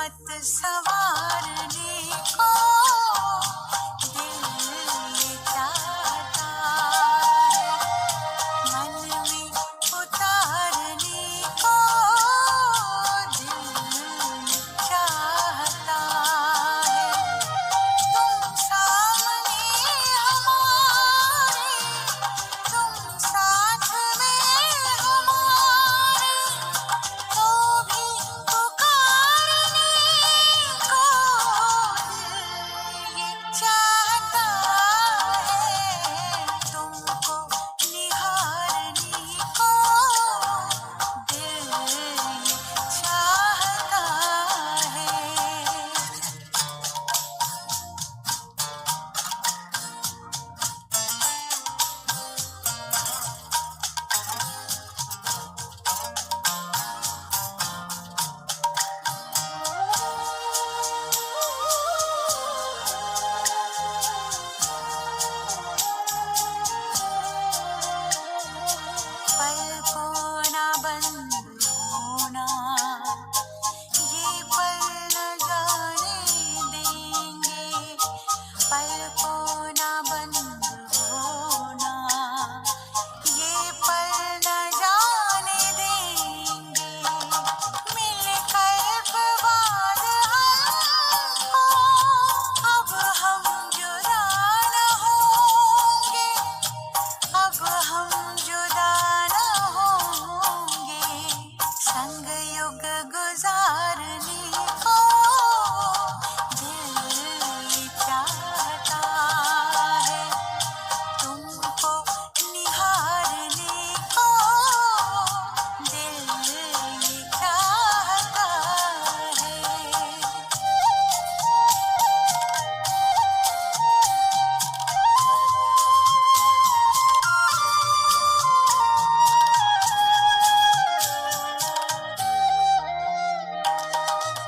किस्मत सवारने को दिल ये चाहता है, मन में उतारने को दिल ये चाहता है। तुम सामने हमारे, तुम साथ में हमारे, तो भी पुकारने को दिल ये चाहता है। तुमको निहारने को दिल ये चाहता है। पल को ना बंद होना, ये पल न जाने देंगे। पल को ना बंद होना, ये पल न जाने देंगे। मिलकर बाद हमको, अब हम जुदा न होंगे, अब हम जुदा न होंगे। संग युग गुजारने को दिल ये चाहता है। तुमको निहारने को दिल ये चाहता है।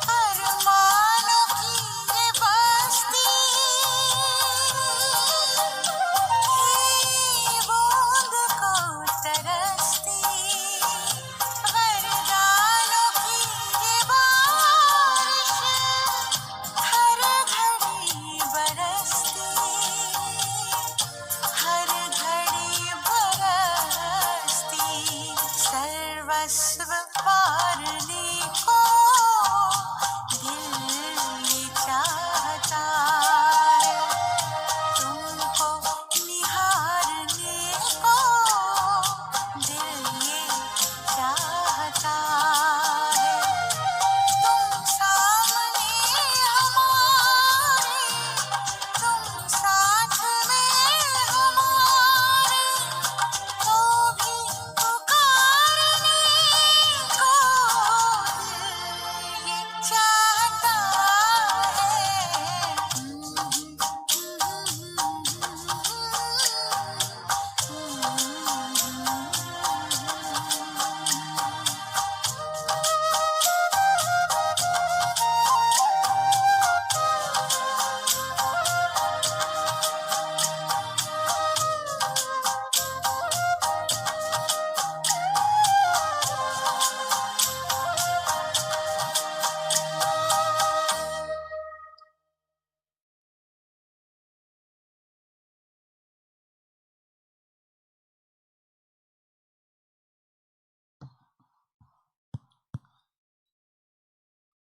अरमानों की ये बस्ती, ही बूंद को तरसती। वरदानों की ये बारिश, हर घड़ी बरसती, हर घड़ी बरसती। सर्वस्व पारने को दिल ये चाहता है। तुमको निहारने को दिल ये चाहता है। तुम सामने हमारे, तुम साथ में हमारे, तो भी पुकारने को दिल ये चाहता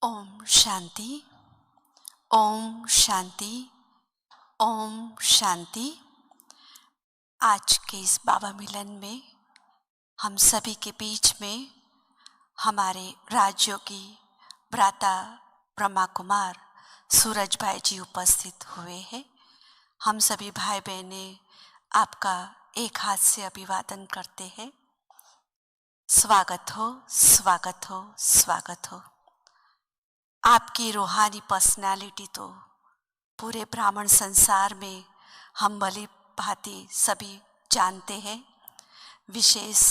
ओम शांति, ओम शांति, ओम शांति। आज के इस बाबा मिलन में हम सभी के बीच में हमारे राजयोगी भ्राता ब्रह्मा कुमार सूरज भाई जी उपस्थित हुए हैं। हम सभी भाई बहनें आपका एक हाथ से अभिवादन करते हैं। स्वागत हो, स्वागत हो, स्वागत हो। आपकी रूहानी पर्सनालिटी तो पूरे ब्राह्मण संसार में हम भली भांति सभी जानते हैं। विशेष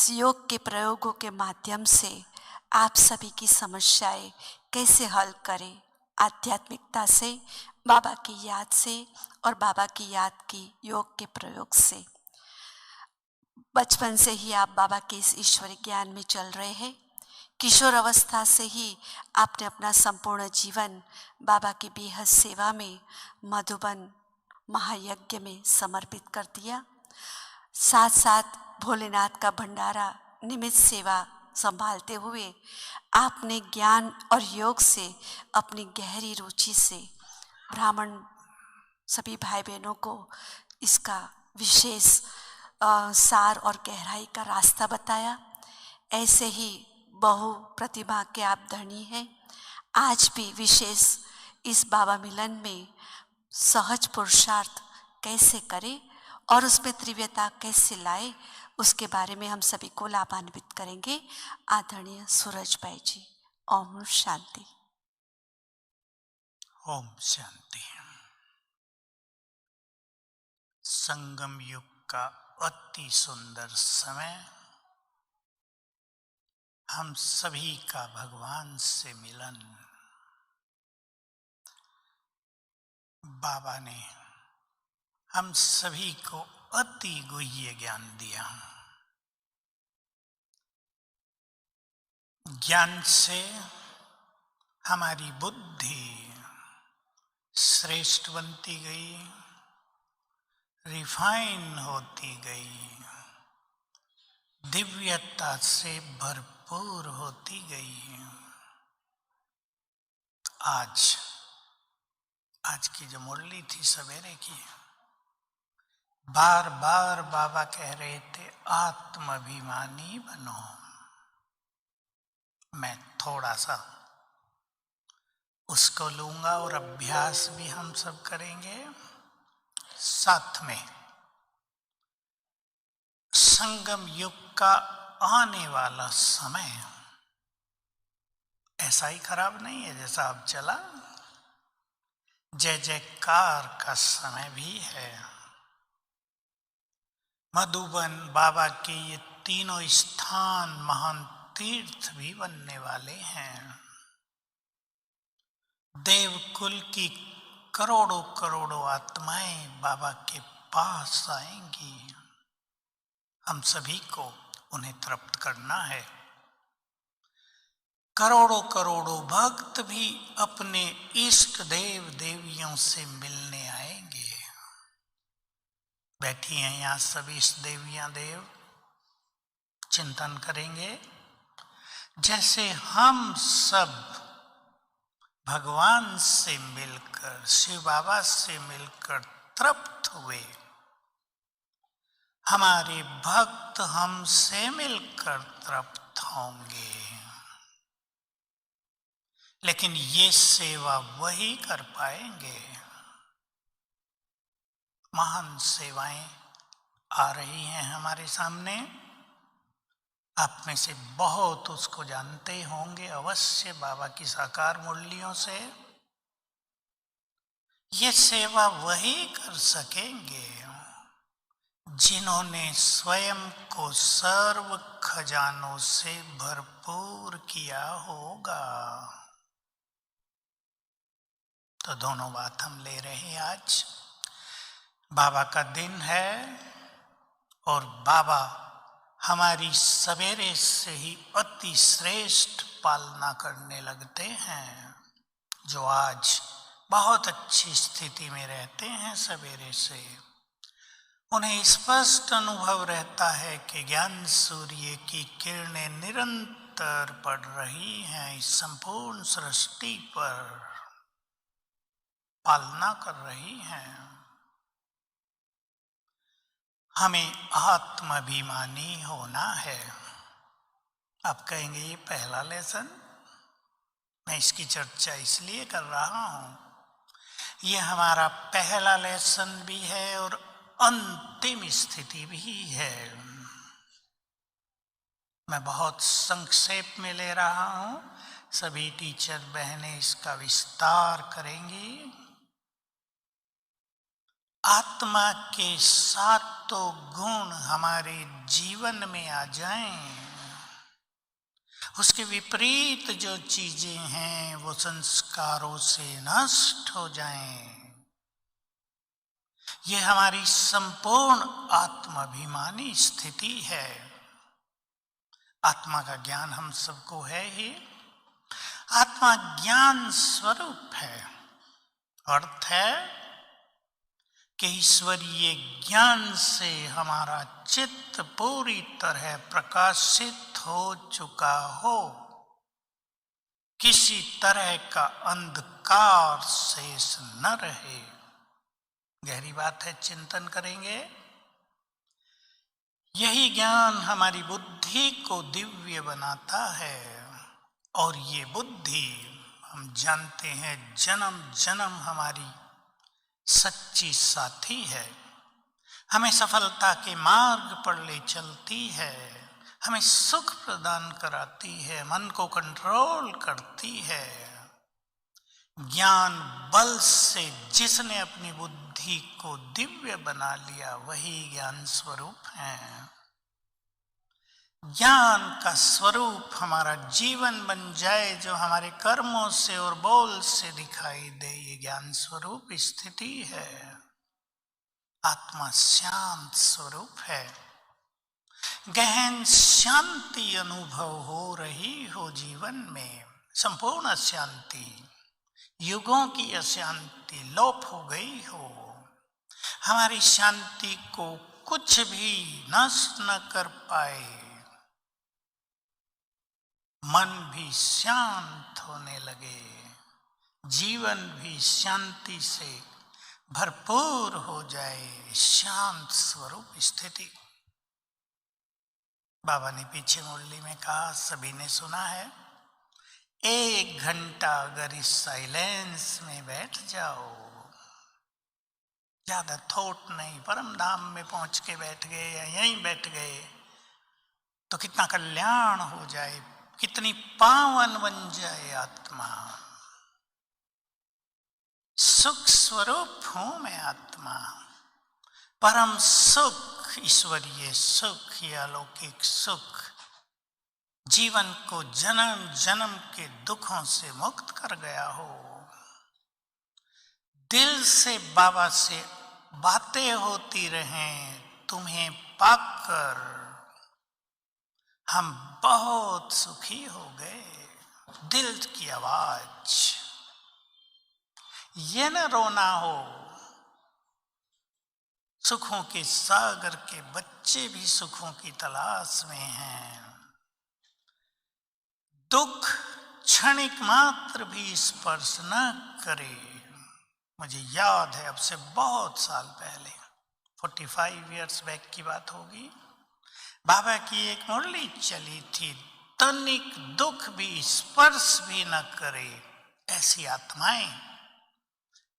योग के प्रयोगों के माध्यम से आप सभी की समस्याएं कैसे हल करें, आध्यात्मिकता से, बाबा की याद से और बाबा की याद की योग के प्रयोग से। बचपन से ही आप बाबा के इस ईश्वरी ज्ञान में चल रहे हैं किशोर अवस्था से ही आपने अपना संपूर्ण जीवन बाबा की बेहद सेवा में, मधुबन महायज्ञ में समर्पित कर दिया। साथ साथ भोलेनाथ का भंडारा निमित्त सेवा संभालते हुए आपने ज्ञान और योग से, अपनी गहरी रुचि से ब्राह्मण सभी भाई बहनों को इसका विशेष सार और गहराई का रास्ता बताया। ऐसे ही बहु प्रतिभा के आप धनी हैं। आज भी विशेष इस बाबा मिलन में सहज पुरुषार्थ कैसे करें और उसमें तीव्रता कैसे लाए, उसके बारे में हम सभी को लाभान्वित करेंगे। आदरणीय सूरज भाई जी। ओम शांति। ओम शांति। संगम युग का अति सुंदर समय, हम सभी का भगवान से मिलन। बाबा ने हम सभी को अति गुह्य ज्ञान दिया। ज्ञान से हमारी बुद्धि श्रेष्ठ बनती गई, रिफाइन होती गई, दिव्यता से भरपूर होती गई। आज की जो मुरली थी सवेरे की, बार बार बाबा कह रहे थे आत्माभिमानी बनो। मैं थोड़ा सा उसको लूंगा और अभ्यास भी हम सब करेंगे साथ में। संगम युग का आने वाला समय ऐसा ही खराब नहीं है जैसा अब चला। जय जयकार का समय भी है। मधुबन बाबा के ये तीनों स्थान महान तीर्थ भी बनने वाले हैं। देवकुल की करोड़ों करोड़ों आत्माएं बाबा के पास आएंगी। हम सभी को उन्हें तृप्त करना है। करोड़ों करोड़ों भक्त भी अपने इष्ट देव देवियों से मिलने आएंगे। बैठी हैं यहाँ सभी इष्ट देवियां देव, चिंतन करेंगे। जैसे हम सब भगवान से मिलकर, शिव बाबा से मिलकर तृप्त हुए, हमारे भक्त हमसे मिलकर तृप्त होंगे। लेकिन ये सेवा वही कर पाएंगे। महान सेवाएं आ रही हैं हमारे सामने। आप में से बहुत उसको जानते होंगे अवश्य बाबा की साकार मुरलियों से। ये सेवा वही कर सकेंगे जिन्होंने स्वयं को सर्व खजानों से भरपूर किया होगा। तो दोनों बात हम ले रहे हैं आज। बाबा का दिन है और बाबा हमारी सवेरे से ही अति श्रेष्ठ पालना करने लगते हैं। जो आज बहुत अच्छी स्थिति में रहते हैं सवेरे से, उन्हें स्पष्ट अनुभव रहता है कि ज्ञान सूर्य की किरणें निरंतर पड़ रही हैं इस संपूर्ण सृष्टि पर, पालना कर रही हैं। हमें आत्माभिमानी होना है। आप कहेंगे ये पहला लेसन, मैं इसकी चर्चा इसलिए कर रहा हूं। ये हमारा पहला लेसन भी है और अंतिम स्थिति भी है। मैं बहुत संक्षेप में ले रहा हूं, सभी टीचर बहनें इसका विस्तार करेंगी। आत्मा के सातों गुण हमारे जीवन में आ जाएं, उसके विपरीत जो चीजें हैं वो संस्कारों से नष्ट हो जाएं। ये हमारी संपूर्ण आत्माभिमानी स्थिति है। आत्मा का ज्ञान हम सबको है ही। आत्मा ज्ञान स्वरूप है। अर्थ है कि ईश्वरीय ज्ञान से हमारा चित्त पूरी तरह प्रकाशित हो चुका हो, किसी तरह का अंधकार शेष न रहे। गहरी बात है, चिंतन करेंगे। यही ज्ञान हमारी बुद्धि को दिव्य बनाता है, और ये बुद्धि हम जानते हैं जन्म जन्म हमारी सच्ची साथी है। हमें सफलता के मार्ग पर ले चलती है, हमें सुख प्रदान कराती है, मन को कंट्रोल करती है। ज्ञान बल से जिसने अपनी बुद्धि को दिव्य बना लिया, वही ज्ञान स्वरूप है। ज्ञान का स्वरूप हमारा जीवन बन जाए, जो हमारे कर्मों से और बोल से दिखाई दे, ये ज्ञान स्वरूप स्थिति है। आत्मा शांत स्वरूप है। गहन शांति अनुभव हो रही हो जीवन में, संपूर्ण शांति, युगों की अशांति लोप हो गई हो, हमारी शांति को कुछ भी नष्ट न कर पाए, मन भी शांत होने लगे, जीवन भी शांति से भरपूर हो जाए, शांत स्वरूप स्थिति। बाबा ने पीछे मुरली में कहा, सभी ने सुना है, 1 घंटा अगर इस साइलेंस में बैठ जाओ, ज्यादा थॉट नहीं, परम धाम में पहुंच के बैठ गए या यहीं बैठ गए तो कितना कल्याण हो जाए, कितनी पावन बन जाए आत्मा। सुख स्वरूप हूं मैं आत्मा, परम सुख, ईश्वरीय सुख, या अलौकिक सुख जीवन को जन्म जन्म के दुखों से मुक्त कर गया हो। दिल से बाबा से बातें होती रहें, तुम्हें पाकर हम बहुत सुखी हो गए। दिल की आवाज, ये न रोना हो, सुखों के सागर के बच्चे भी सुखों की तलाश में हैं। दुख क्षणिक मात्र भी स्पर्श न करे। मुझे याद है, अब से बहुत साल पहले, 45 इयर्स बैक की बात होगी, बाबा की एक मुरली चली थी, तनिक दुख भी स्पर्श भी न करे ऐसी आत्माएं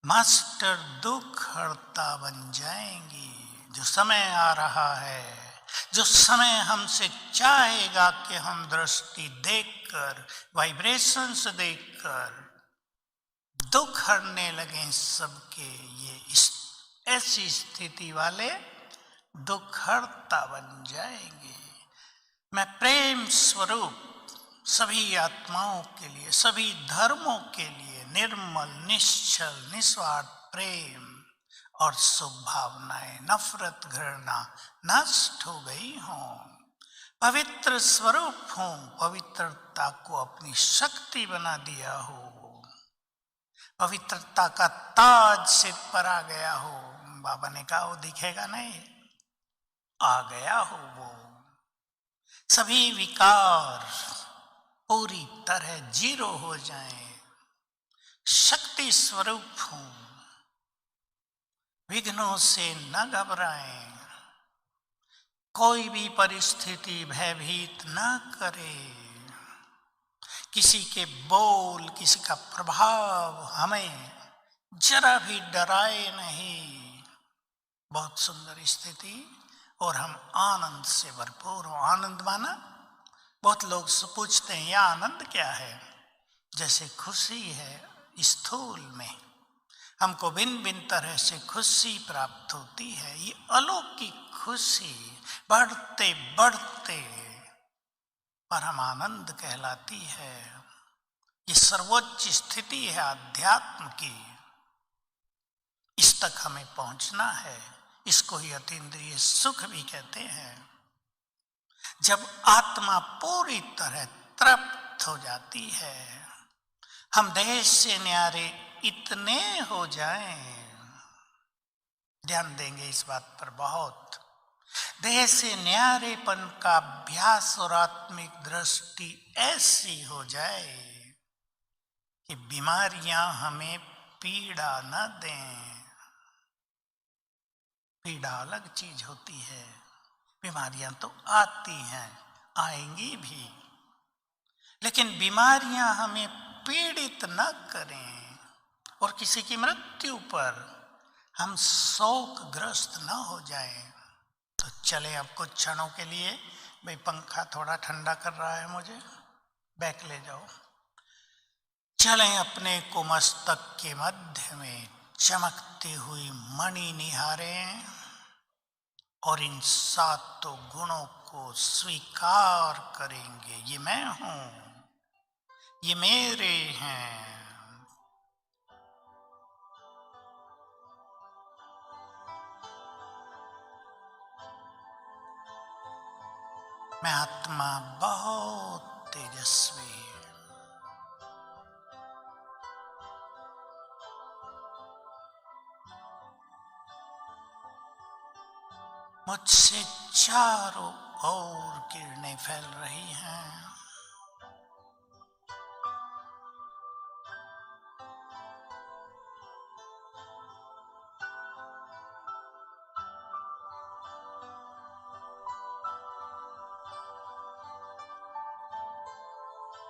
मास्टर दुख हरता बन जाएंगी। जो समय आ रहा है, जो समय हमसे चाहेगा कि हम दृष्टि देखकर, वाइब्रेशंस देखकर दुख हरने लगे सबके, ये ऐसी स्थिति वाले दुख हरता बन जाएंगे। मैं प्रेम स्वरूप सभी आत्माओं के लिए, सभी धर्मों के लिए निर्मल, निश्चल, निस्वार्थ प्रेम और शुभ भावनाएं, नफरत, घृणा नष्ट हो गई हों। पवित्र स्वरूप हूं, पवित्रता को अपनी शक्ति बना दिया हो, पवित्रता का ताज सिर पर आ गया हो। बाबा ने कहा वो दिखेगा नहीं, आ गया हो वो। सभी विकार पूरी तरह जीरो हो जाएं। शक्ति स्वरूप हूं, विघ्नों से न घबराएं, कोई भी परिस्थिति भयभीत न करे, किसी के बोल, किसी का प्रभाव हमें जरा भी डराए नहीं। बहुत सुंदर स्थिति, और हम आनंद से भरपूर हो। आनंद माना, बहुत लोग पूछते हैं यह आनंद क्या है? जैसे खुशी है स्थूल में, हमको भिन्न भिन्न तरह से खुशी प्राप्त होती है, ये अलौकिक खुशी बढ़ते बढ़ते परम आनंद कहलाती है। ये सर्वोच्च स्थिति है आध्यात्म की, इस तक हमें पहुंचना है। इसको ही अतीन्द्रिय सुख भी कहते हैं। जब आत्मा पूरी तरह तृप्त हो जाती है, हम देह से न्यारे इतने हो जाएं, ध्यान देंगे इस बात पर बहुत, देह से न्यारेपन का अभ्यास और आत्मिक दृष्टि ऐसी हो जाए कि बीमारियां हमें पीड़ा न दें। पीड़ा अलग चीज होती है, बीमारियां तो आती हैं, आएंगी भी, लेकिन बीमारियां हमें पीड़ित न करें और किसी की मृत्यु पर हम शोकग्रस्त न हो जाएं। तो चले अब कुछ क्षणों के लिए, भाई पंखा थोड़ा ठंडा कर रहा है मुझे, बैक ले जाओ, चलें अपने को मस्तक के मध्य में चमकती हुई मणि निहारें और इन सातों गुणों को स्वीकार करेंगे। ये मैं हूं, ये मेरे हैं। मैं आत्मा बहुत तेजस्वी, मुझसे चारों ओर किरणें फैल रही हैं।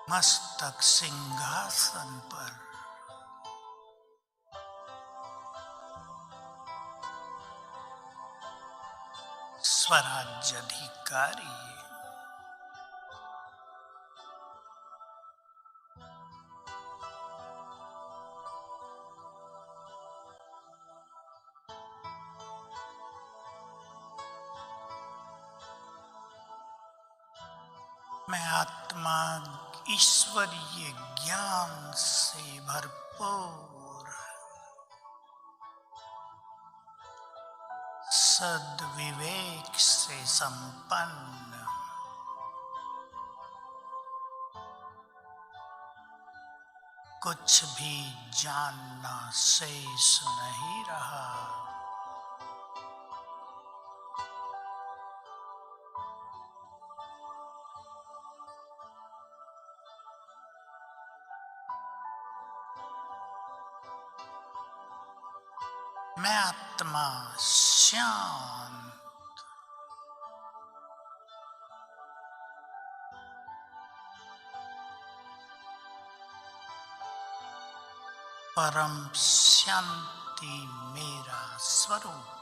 मस्तक सिंहासन पर स्वराज्याधिकारी, मैं आत्मा ईश्वरीय ज्ञान से भरपूर, सद्विवेक से संपन्न, कुछ भी जानना शेष नहीं रहा। मैं आत्मा शांत, परम शांति मेरा स्वरूप,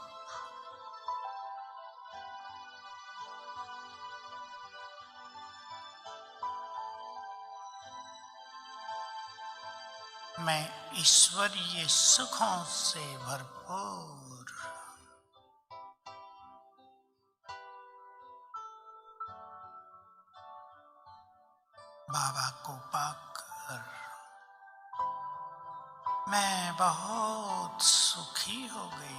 मैं ईश्वरीय सुखों से भरपूर, बाबा को पाकर मैं बहुत सुखी हो गई।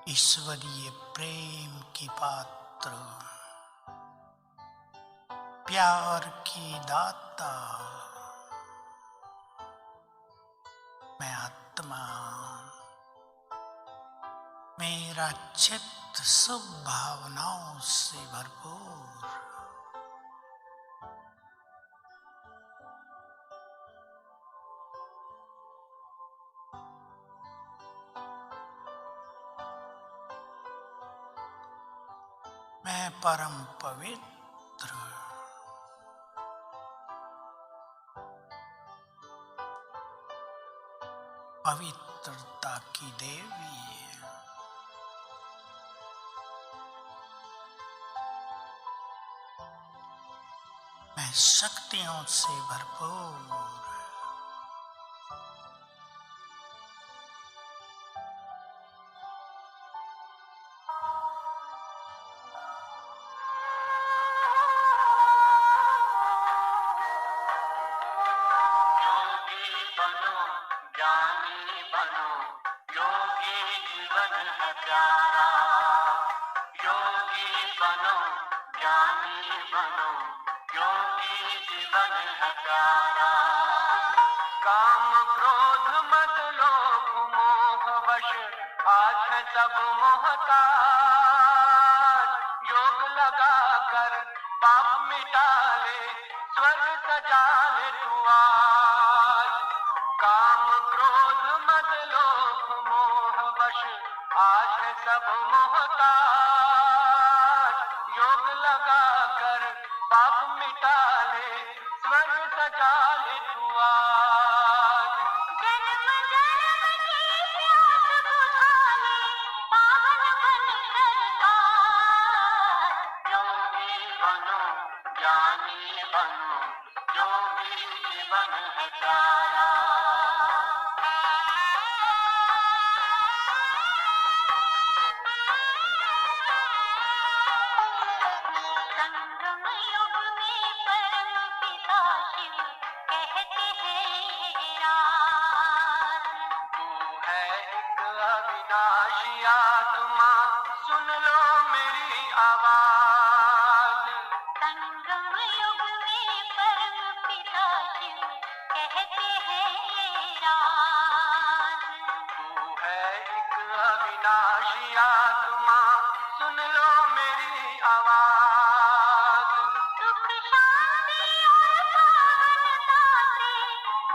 ईश्वरीय प्रेम की पात्र, प्यार की दाता, मैं आत्मा, मेरा चित्त शुभ भावनाओं से भरपूर, मैं परम पवित्र, पवित्रता की देवी, मैं शक्तियों से भरपूर, ज्ञानी बनो, योगी जीवन है प्यारा। योगी बनो, ज्ञानी बनो, योगी जीवन है प्यारा। काम क्रोध मद लोभ मोह वश आज है सब मोहताज। योग लगा कर पाप मिटा ले, स्वर्ग सजा ले तू आज। काम क्रोध मद लोभ मोह वश आज है सब मोहताज। योग लगा कर पाप मिटा ले, स्वर्ग सजा ले तू आज। जन्म जन्म की प्यास बुझा ले, पावन बन कर आज। योगी बनो, ज्ञानी बनो, योगी जीवन है प्यारा। संगम युग में परम पिता शिव कहते हैं राज। तू है एक अविनाशी आत्मा, सुन लो मेरी आवाज। संगम युग में परम पिता शिव कहते हैं राज। तू है एक अविनाशी आत्मा, सुन लो मेरी आवाज। सुख शांति और पावनता से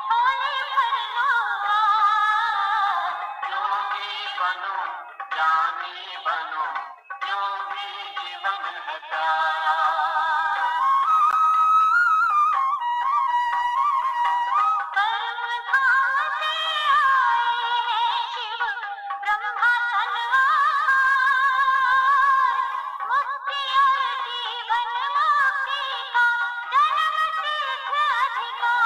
झोली भर लो आज। योगी बनो, ज्ञानी बनो, योगी जीवन है प्यारा। परम धाम से आए हैं शिव ब्रह्मा तलवार। मुक्ति और जीवन मुक्ति का जन्म सिद्ध अधिकार।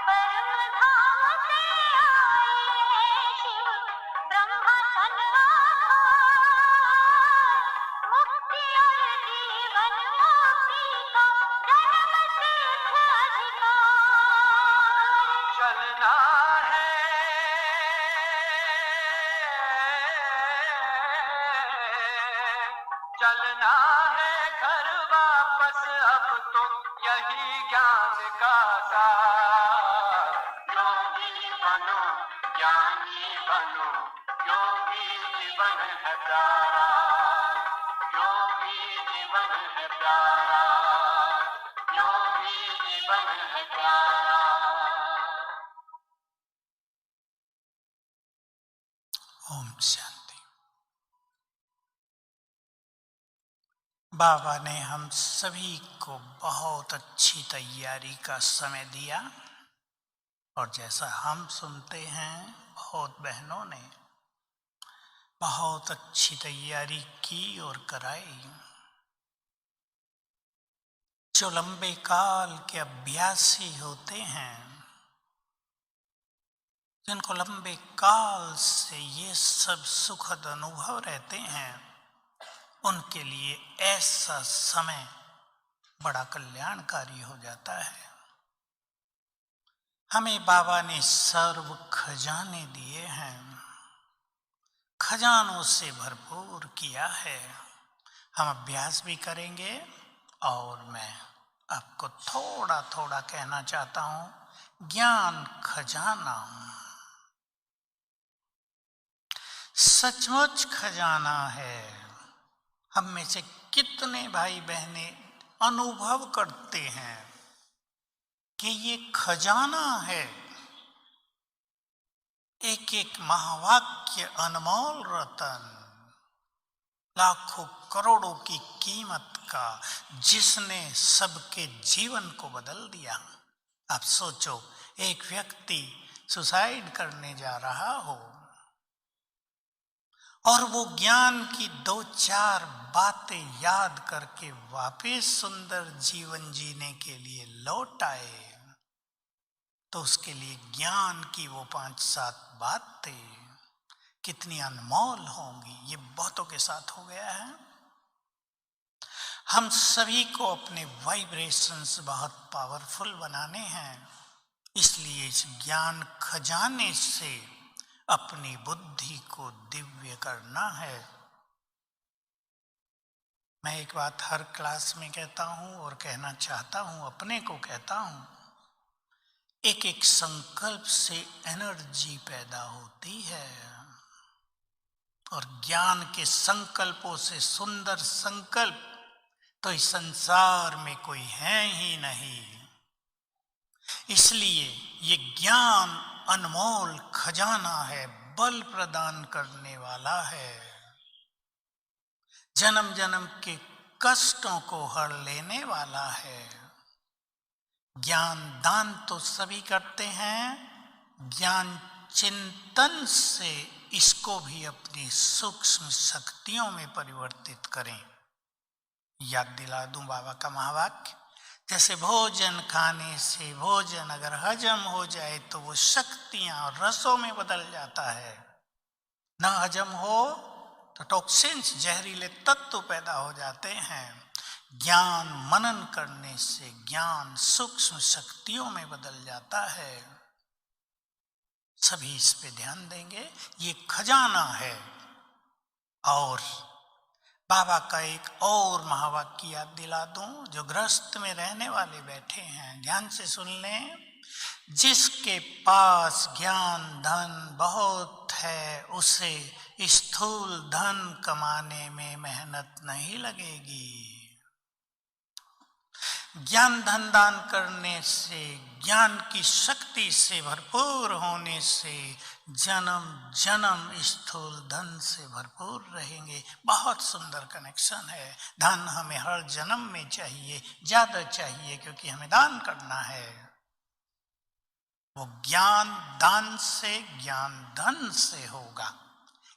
परम धाम से आए हैं शिव ब्रह्मा तलवार। मुक्ति और जीवन मुक्ति का जन्म सिद्ध अधिकार। चलना है, चलना है घर वापस अब तो, यही ज्ञान का सार। योगी बनो, ज्ञानी बनो, योगी जीवन है प्यारा। योगी जीवन है प्यारा, योगी जीवन है प्यारा। ओम शांति। बाबा ने हम सभी को बहुत अच्छी तैयारी का समय दिया, और जैसा हम सुनते हैं बहुत बहनों ने बहुत अच्छी तैयारी की और कराई। जो लंबे काल के अभ्यासी होते हैं, जिनको लंबे काल से ये सब सुखद अनुभव रहते हैं, उनके लिए ऐसा समय बड़ा कल्याणकारी हो जाता है। हमें बाबा ने सर्व खजाने दिए हैं, खजानों से भरपूर किया है। हम अभ्यास भी करेंगे, और मैं आपको थोड़ा थोड़ा कहना चाहता हूं। ज्ञान खजाना सचमुच खजाना है। हम में से कितने भाई बहने अनुभव करते हैं कि ये खजाना है। एक एक महावाक्य अनमोल रतन, लाखों करोड़ों की कीमत का, जिसने सबके जीवन को बदल दिया। आप सोचो, एक व्यक्ति सुसाइड करने जा रहा हो और वो ज्ञान की 2-4 बातें याद करके वापस सुंदर जीवन जीने के लिए लौट आए, तो उसके लिए ज्ञान की वो 5-7 बातें कितनी अनमोल होंगी। ये बहुतों के साथ हो गया है। हम सभी को अपने वाइब्रेशंस बहुत पावरफुल बनाने हैं, इसलिए इस ज्ञान खजाने से अपनी बुद्धि को दिव्य करना है। मैं एक बात हर क्लास में कहता हूं और कहना चाहता हूं, अपने को कहता हूं, एक एक संकल्प से एनर्जी पैदा होती है और ज्ञान के संकल्पों से सुंदर संकल्प तो इस संसार में कोई है ही नहीं। इसलिए ये ज्ञान अनमोल खजाना है, बल प्रदान करने वाला है, जन्म जन्म के कष्टों को हर लेने वाला है। ज्ञान दान तो सभी करते हैं, ज्ञान चिंतन से इसको भी अपनी सूक्ष्म शक्तियों में परिवर्तित करें। याद दिला दूं बाबा का महावाक्य, जैसे भोजन खाने से भोजन अगर हजम हो जाए तो वो शक्तियां और रसों में बदल जाता है, ना हजम हो तो टॉक्सिन्स जहरीले तत्व पैदा हो जाते हैं। ज्ञान मनन करने से ज्ञान सूक्ष्म शक्तियों में बदल जाता है। सभी इस पे ध्यान देंगे, ये खजाना है। और बाबा का एक और महावाक्य याद दिला दूं, जो गृहस्थ में रहने वाले बैठे हैं, ध्यान से सुन लें। जिसके पास ज्ञान धन बहुत है उसे स्थूल धन कमाने में मेहनत नहीं लगेगी। ज्ञान धन दान करने से, ज्ञान की शक्ति से भरपूर होने से जन्म जन्म स्थूल धन से भरपूर रहेंगे। बहुत सुंदर कनेक्शन है। धन हमें हर जन्म में चाहिए, ज्यादा चाहिए, क्योंकि हमें दान करना है। वो ज्ञान दान से, ज्ञान धन से होगा।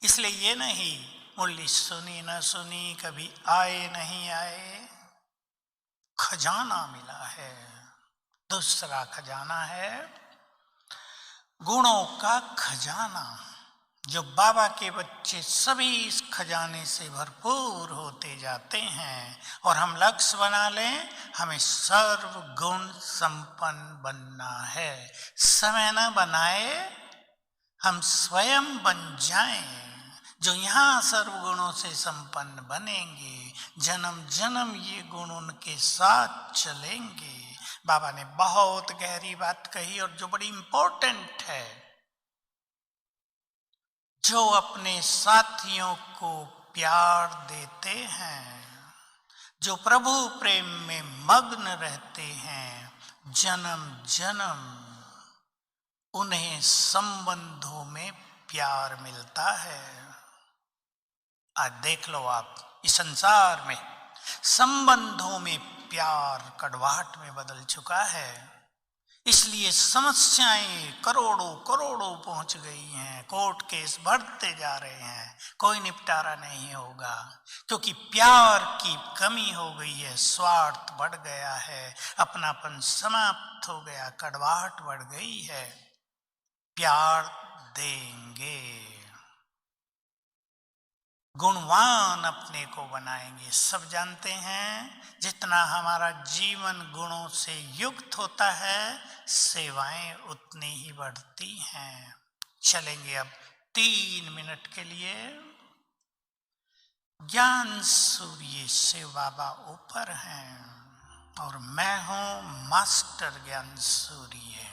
इसलिए ये नहीं मुरली सुनी न सुनी, कभी आए नहीं आए, खजाना मिला है। दूसरा खजाना है गुणों का खजाना। जो बाबा के बच्चे सभी इस खजाने से भरपूर होते जाते हैं, और हम लक्ष्य बना लें, हमें सर्व गुण संपन्न बनना है। समय न बनाए, हम स्वयं बन जाएं। जो यहाँ सर्वगुणों से संपन्न बनेंगे, जन्म जन्म ये गुण उनके साथ चलेंगे। बाबा ने बहुत गहरी बात कही और जो बड़ी इंपॉर्टेंट है, जो अपने साथियों को प्यार देते हैं, जो प्रभु प्रेम में मग्न रहते हैं, जन्म जन्म उन्हें संबंधों में प्यार मिलता है। आज देख लो आप, इस संसार में संबंधों में प्यार कड़वाहट में बदल चुका है। इसलिए समस्याएं करोड़ों करोड़ों पहुंच गई हैं, कोर्ट केस बढ़ते जा रहे हैं, कोई निपटारा नहीं होगा, क्योंकि प्यार की कमी हो गई है, स्वार्थ बढ़ गया है, अपनापन समाप्त हो गया, कड़वाहट बढ़ गई है। प्यार देंगे, गुणवान अपने को बनाएंगे। सब जानते हैं, जितना हमारा जीवन गुणों से युक्त होता है, सेवाएं उतनी ही बढ़ती हैं। चलेंगे अब 3 मिनट के लिए। ज्ञान सूर्य से बाबा ऊपर हैं और मैं हूं मास्टर ज्ञान सूर्य।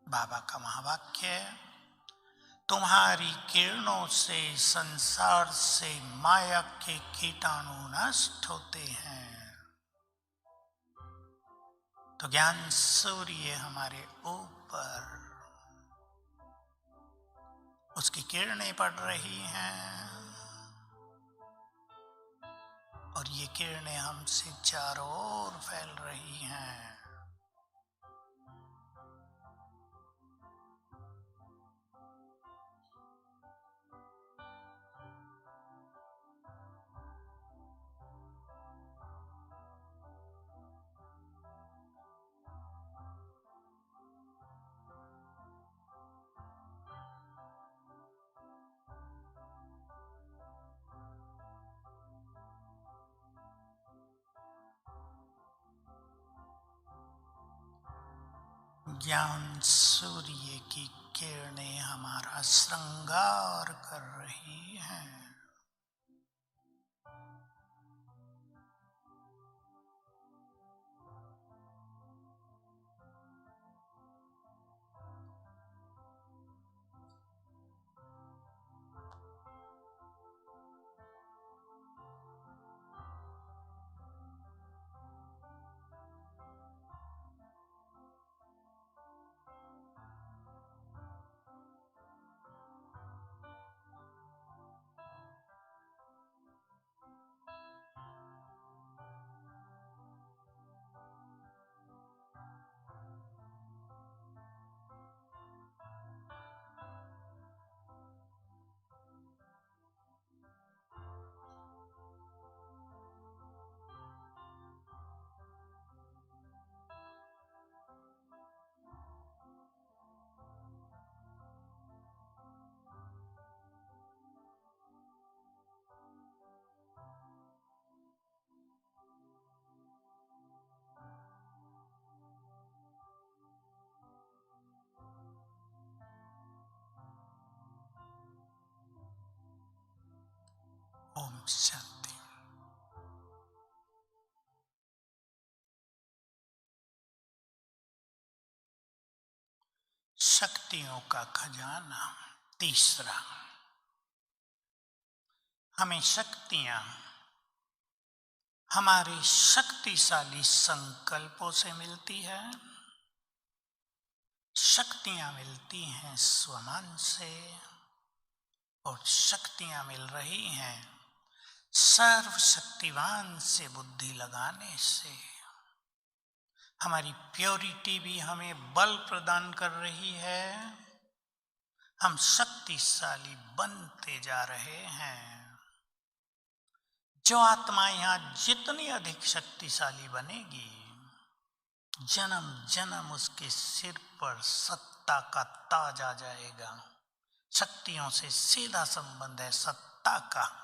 बाबा का महावाक्य, तुम्हारी किरणों से संसार से माया के कीटाणु नष्ट होते हैं। तो ज्ञान सूर्य हमारे ऊपर, उसकी किरणें पड़ रही हैं और ये किरणें हमसे चारों ओर फैल रही हैं। ज्ञान सूर्य की किरणें हमारा श्रृंगार कर रही हैं। ओम शांति। शक्तियों का खजाना तीसरा। हमें शक्तियां हमारे शक्तिशाली संकल्पों से मिलती है। शक्तियां मिलती हैं स्वमान से और शक्तियां मिल रही हैं सर्वशक्तिवान से बुद्धि लगाने से। हमारी प्योरिटी भी हमें बल प्रदान कर रही है। हम शक्तिशाली बनते जा रहे हैं। जो आत्मा यहाँ जितनी अधिक शक्तिशाली बनेगी, जन्म जन्म उसके सिर पर सत्ता का ताज आ जाएगा। शक्तियों से सीधा संबंध है सत्ता का।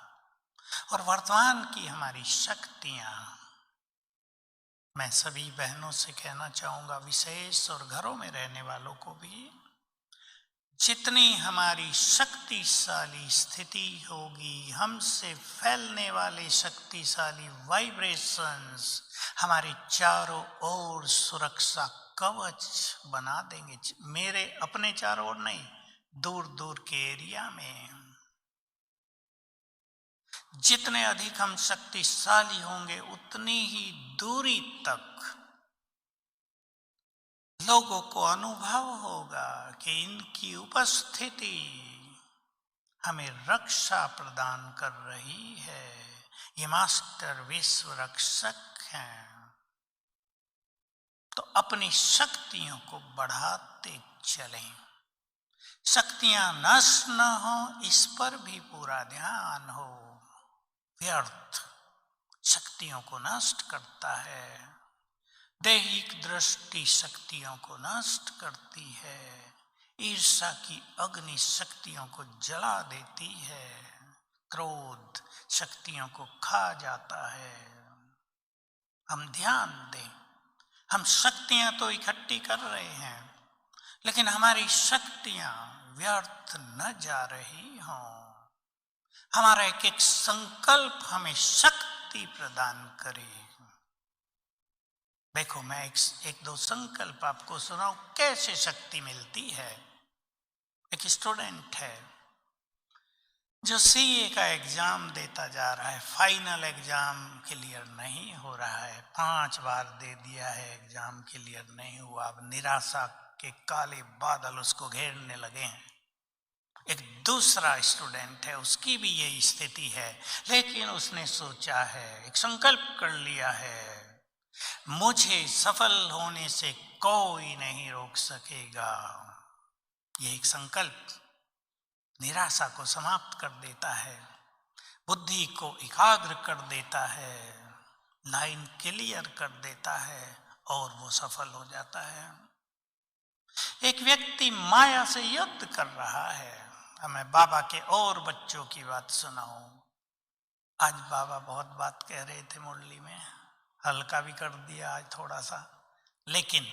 और वर्तमान की हमारी शक्तियां, मैं सभी बहनों से कहना चाहूंगा, विशेष और घरों में रहने वालों को भी, जितनी हमारी शक्तिशाली स्थिति होगी, हमसे फैलने वाले शक्तिशाली वाइब्रेशंस हमारे चारों ओर सुरक्षा कवच बना देंगे। मेरे अपने चारों ओर नहीं, दूर दूर के एरिया में जितने अधिक हम शक्तिशाली होंगे, उतनी ही दूरी तक लोगों को अनुभव होगा कि इनकी उपस्थिति हमें रक्षा प्रदान कर रही है। ये मास्टर विश्व रक्षक हैं। तो अपनी शक्तियों को बढ़ाते चलें। शक्तियां नष्ट न हो, इस पर भी पूरा ध्यान हो। व्यर्थ शक्तियों को नष्ट करता है। दैहिक दृष्टि शक्तियों को नष्ट करती है। ईर्ष्या की अग्नि शक्तियों को जला देती है। क्रोध शक्तियों को खा जाता है। हम ध्यान दें, हम शक्तियां तो इकट्ठी कर रहे हैं, लेकिन हमारी शक्तियां व्यर्थ न जा रही हों। हमारा एक एक संकल्प हमें शक्ति प्रदान करे। देखो, मैं एक दो संकल्प आपको सुनाऊं कैसे शक्ति मिलती है। एक स्टूडेंट है जो सीए का एग्जाम देता जा रहा है, फाइनल एग्जाम क्लियर नहीं हो रहा है। 5 बार दे दिया है, एग्जाम क्लियर नहीं हुआ। अब निराशा के काले बादल उसको घेरने लगे हैं। एक दूसरा स्टूडेंट है, उसकी भी यही स्थिति है, लेकिन उसने सोचा है, एक संकल्प कर लिया है, मुझे सफल होने से कोई नहीं रोक सकेगा। यह एक संकल्प निराशा को समाप्त कर देता है, बुद्धि को एकाग्र कर देता है, लाइन क्लियर कर देता है और वो सफल हो जाता है। एक व्यक्ति माया से युद्ध कर रहा है। मैं बाबा के और बच्चों की बात सुनाऊं। आज बाबा बहुत बात कह रहे थे मुरली में, हल्का भी कर दिया आज थोड़ा सा, लेकिन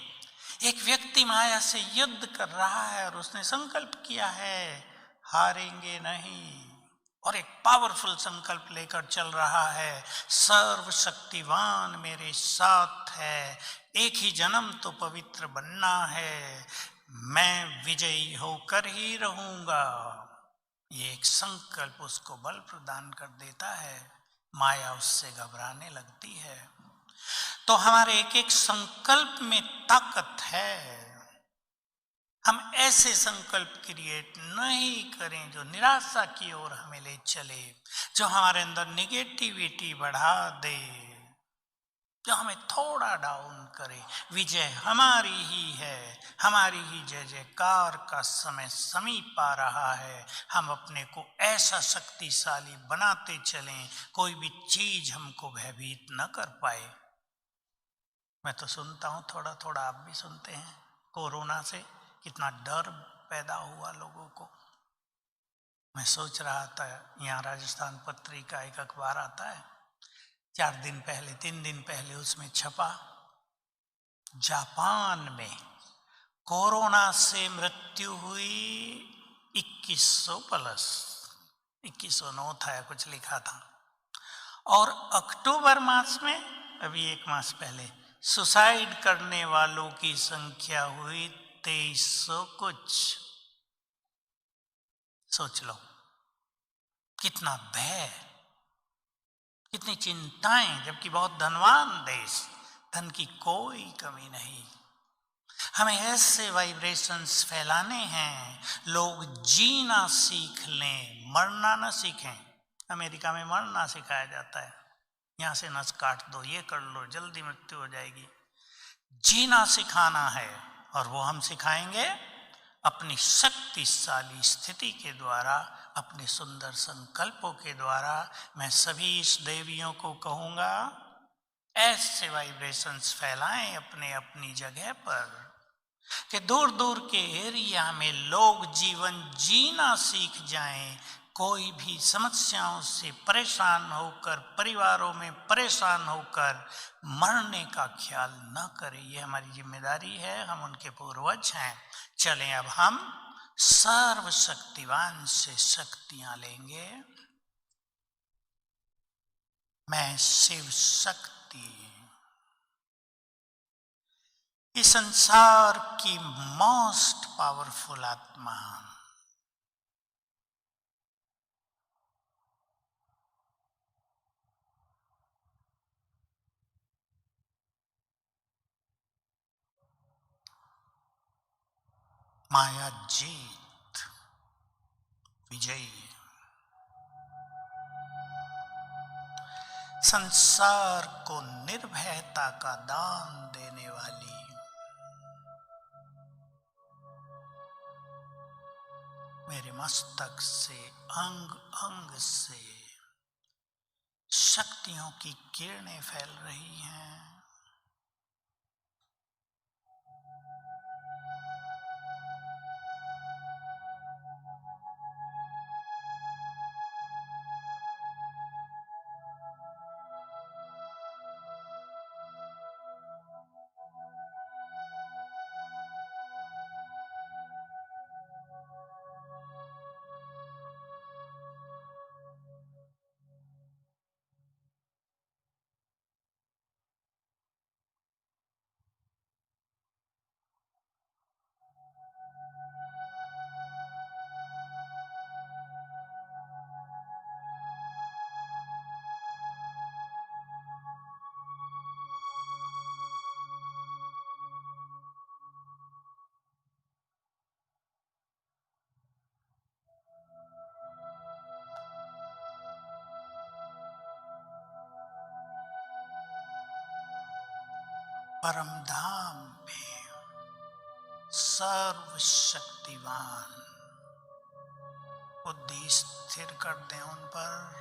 एक व्यक्ति माया से युद्ध कर रहा है और उसने संकल्प किया है हारेंगे नहीं, और एक पावरफुल संकल्प लेकर चल रहा है, सर्वशक्तिवान मेरे साथ है, एक ही जन्म तो पवित्र बनना है, मैं विजयी होकर ही रहूंगा। ये एक संकल्प उसको बल प्रदान कर देता है, माया उससे घबराने लगती है। तो हमारे एक एक संकल्प में ताकत है। हम ऐसे संकल्प क्रिएट नहीं करें जो निराशा की ओर हमें ले चले, जो हमारे अंदर निगेटिविटी बढ़ा दे, जो हमें थोड़ा डाउन करे। विजय हमारी ही है, हमारी ही जय जयकार का समय समीप आ रहा है। हम अपने को ऐसा शक्तिशाली बनाते चलें, कोई भी चीज हमको भयभीत न कर पाए। मैं तो सुनता हूँ, थोड़ा थोड़ा आप भी सुनते हैं, कोरोना से कितना डर पैदा हुआ लोगों को। मैं सोच रहा था, यहाँ राजस्थान पत्रिका एक अखबार आता है, 3 दिन पहले उसमें छपा, जापान में कोरोना से मृत्यु हुई 2100 प्लस, 2109 था या कुछ लिखा था। और अक्टूबर मास में, अभी 1 मास पहले, सुसाइड करने वालों की संख्या हुई 2300 कुछ। सोच लो कितना भय, कितनी चिंताएं, जबकि बहुत धनवान देश, धन की कोई कमी नहीं। हमें ऐसे वाइब्रेशंस फैलाने हैं, लोग जीना सीख लें, मरना ना सीखें। अमेरिका में मरना सिखाया जाता है, यहाँ से नस काट दो, ये कर लो, जल्दी मृत्यु हो जाएगी। जीना सिखाना है, और वो हम सिखाएंगे अपनी शक्तिशाली स्थिति के द्वारा, अपने सुंदर संकल्पों के द्वारा। मैं सभी इस देवियों को कहूँगा, ऐसे वाइब्रेशंस फैलाएं अपने अपनी जगह पर, कि दूर दूर के एरिया में लोग जीवन जीना सीख जाएं, कोई भी समस्याओं से परेशान होकर, परिवारों में परेशान होकर मरने का ख्याल न करें। ये हमारी जिम्मेदारी है, हम उनके पूर्वज हैं। चलें अब हम सर्वशक्तिवान से शक्तियां लेंगे। मैं शिव शक्ति, इस संसार की मोस्ट पावरफुल आत्मा, माया जीत, विजयी, संसार को निर्भयता का दान देने वाली, मेरे मस्तक से, अंग अंग से शक्तियों की किरणें फैल रही हैं। परम धाम में सर्वशक्तिवान बुद्धि स्थिर कर दें उन पर।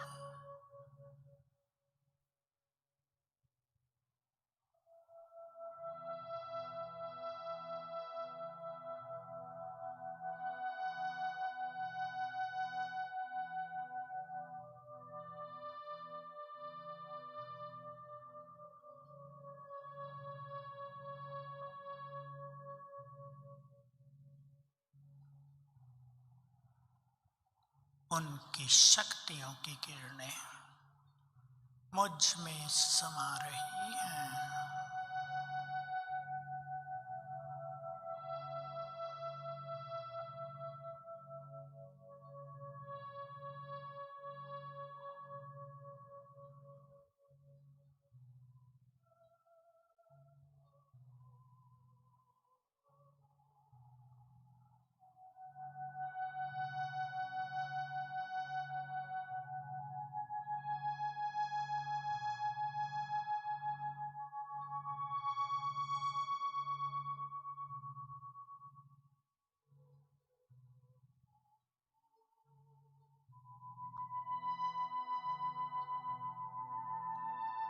उनकी शक्तियों की किरणें मुझ में समा रही हैं।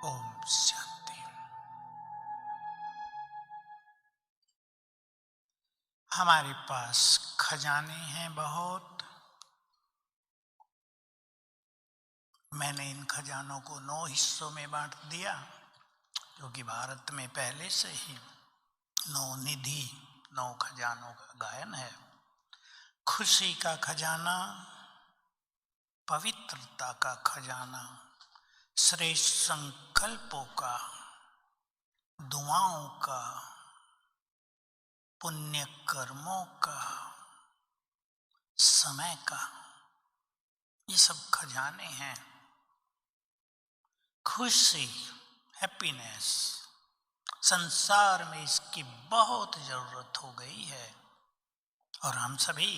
ओम शांति। हमारे पास खजाने हैं बहुत। मैंने इन खजानों को 9 हिस्सों में बांट दिया, क्योंकि भारत में पहले से ही 9 निधि 9 खजानों का गायन है। खुशी का खजाना, पवित्रता का खजाना, श्रेष्ठ संकल्पों का, दुआओं का, पुण्य कर्मों का, समय का, ये सब खजाने हैं। खुशी, हैप्पीनेस, संसार में इसकी बहुत जरूरत हो गई है। और हम सभी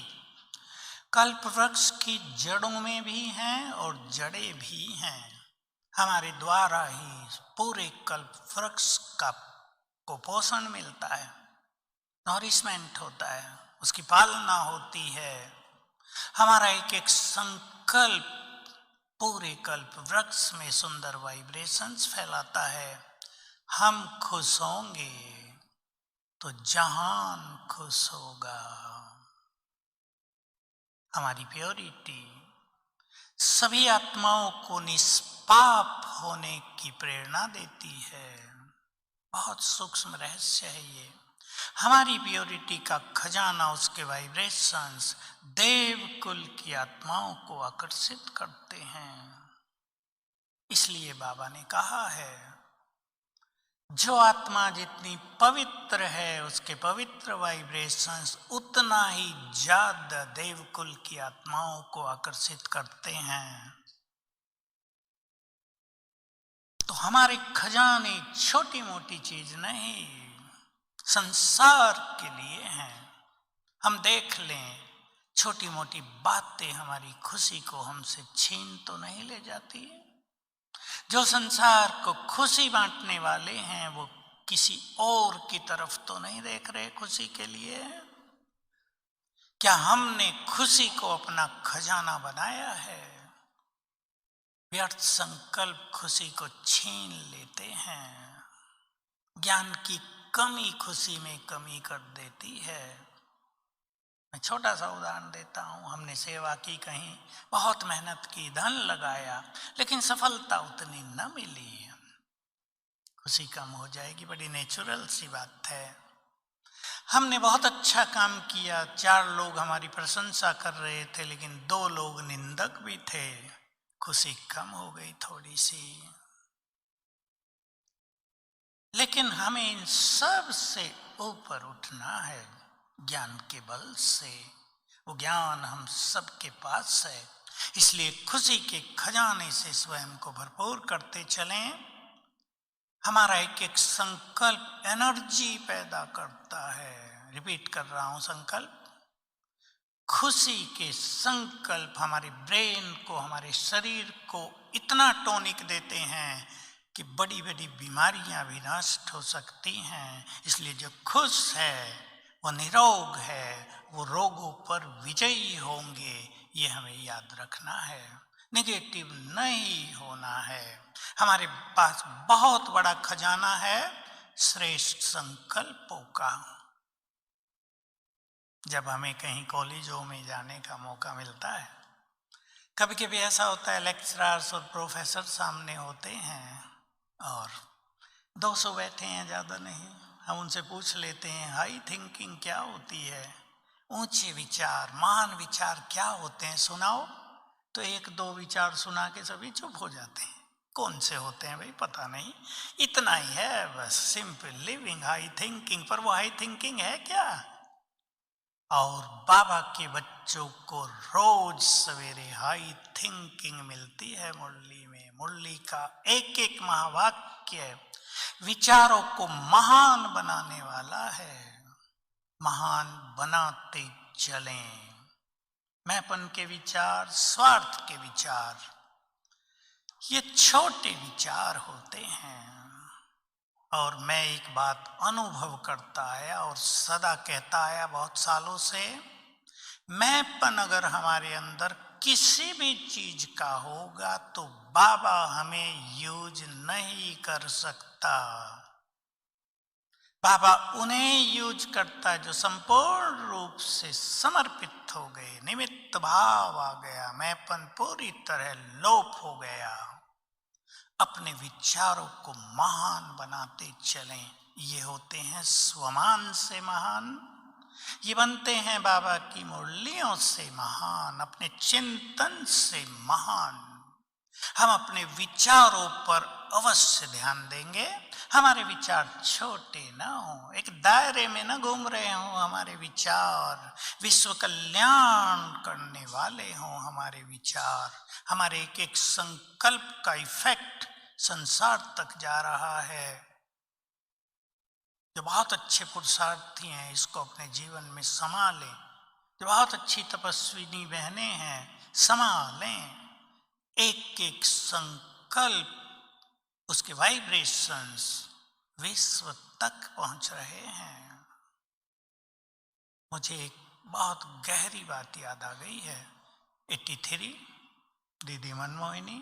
कल्प वृक्ष की जड़ों में भी हैं और जड़ें भी हैं। हमारे द्वारा ही पूरे कल्प वृक्ष का को पोषण मिलता है, नॉरिशमेंट होता है, उसकी पालना होती है। हमारा एक एक संकल्प पूरे कल्प वृक्ष में सुंदर वाइब्रेशंस फैलाता है। हम खुश होंगे तो जहान खुश होगा। हमारी प्योरिटी सभी आत्माओं को निष्पाप होने की प्रेरणा देती है। बहुत सूक्ष्म रहस्य है ये। हमारी प्योरिटी का खजाना, उसके वाइब्रेशंस देव कुल की आत्माओं को आकर्षित करते हैं। इसलिए बाबा ने कहा है, जो आत्मा जितनी पवित्र है उसके पवित्र वाइब्रेशंस उतना ही ज्यादा देवकुल की आत्माओं को आकर्षित करते हैं। तो हमारे खजाने छोटी मोटी चीज नहीं, संसार के लिए हैं। हम देख लें, छोटी मोटी बातें हमारी खुशी को हमसे छीन तो नहीं ले जाती। जो संसार को खुशी बांटने वाले हैं वो किसी और की तरफ तो नहीं देख रहे खुशी के लिए। क्या हमने खुशी को अपना खजाना बनाया है? व्यर्थ संकल्प खुशी को छीन लेते हैं। ज्ञान की कमी खुशी में कमी कर देती है। मैं छोटा सा उदाहरण देता हूँ। हमने सेवा की, कहीं बहुत मेहनत की, धन लगाया, लेकिन सफलता उतनी न मिली, खुशी कम हो जाएगी। बड़ी नेचुरल सी बात है। हमने बहुत अच्छा काम किया, 4 लोग हमारी प्रशंसा कर रहे थे, लेकिन 2 लोग निंदक भी थे, खुशी कम हो गई थोड़ी सी। लेकिन हमें इन सब से ऊपर उठना है ज्ञान के बल से। वो ज्ञान हम सबके पास है, इसलिए खुशी के खजाने से स्वयं को भरपूर करते चलें। हमारा एक एक संकल्प एनर्जी पैदा करता है। रिपीट कर रहा हूं, संकल्प। खुशी के संकल्प हमारे ब्रेन को, हमारे शरीर को इतना टॉनिक देते हैं कि बड़ी बड़ी बीमारियां भी नष्ट हो सकती हैं। इसलिए जो खुश है वो निरोग है, वो रोगों पर विजयी होंगे, ये हमें याद रखना है। नेगेटिव नहीं होना है। हमारे पास बहुत बड़ा खजाना है श्रेष्ठ संकल्पों का। जब हमें कहीं कॉलेजों में जाने का मौका मिलता है, कभी कभी ऐसा होता है लेक्चरर्स और प्रोफेसर सामने होते हैं और 200 बैठे हैं, ज़्यादा नहीं। हम उनसे पूछ लेते हैं हाई थिंकिंग क्या होती है, ऊंचे विचार, महान विचार क्या होते हैं, सुनाओ। तो एक दो विचार सुना के सभी चुप हो जाते हैं। कौन से होते हैं भाई पता नहीं, इतना ही है बस, सिंपल लिविंग, हाई थिंकिंग। पर वो हाई थिंकिंग है क्या? और बाबा के बच्चों को रोज सवेरे हाई थिंकिंग मिलती है मुरली में। मुरली का एक एक महावाक्य विचारों को महान बनाने वाला है। महान बनाते चलें। मैंपन के विचार, स्वार्थ के विचार, ये छोटे विचार होते हैं। और मैं एक बात अनुभव करता आया और सदा कहता आया बहुत सालों से, मैंपन अगर हमारे अंदर किसी भी चीज का होगा तो बाबा हमें यूज नहीं कर सकता। बाबा उन्हें यूज करता है जो संपूर्ण रूप से समर्पित हो गए, निमित्त भाव आ गया, मैंपन पूरी तरह लोप हो गया। अपने विचारों को महान बनाते चलें। ये होते हैं स्वमान से महान, ये बनते हैं बाबा की मुरलियों से महान, अपने चिंतन से महान। हम अपने विचारों पर अवश्य ध्यान देंगे। हमारे विचार छोटे ना हो, एक दायरे में ना घूम रहे हों हमारे विचार, विश्व कल्याण करने वाले हों हमारे विचार। हमारे एक एक संकल्प का इफेक्ट संसार तक जा रहा है। जो बहुत अच्छे पुरुषार्थी हैं इसको अपने जीवन में समा लें। जो बहुत अच्छी तपस्विनी बहनें हैं समा लें। एक एक संकल्प, उसके वाइब्रेशंस विश्व तक पहुंच रहे हैं। मुझे एक बहुत गहरी बात याद आ गई है। 83 दीदी मनमोहिनी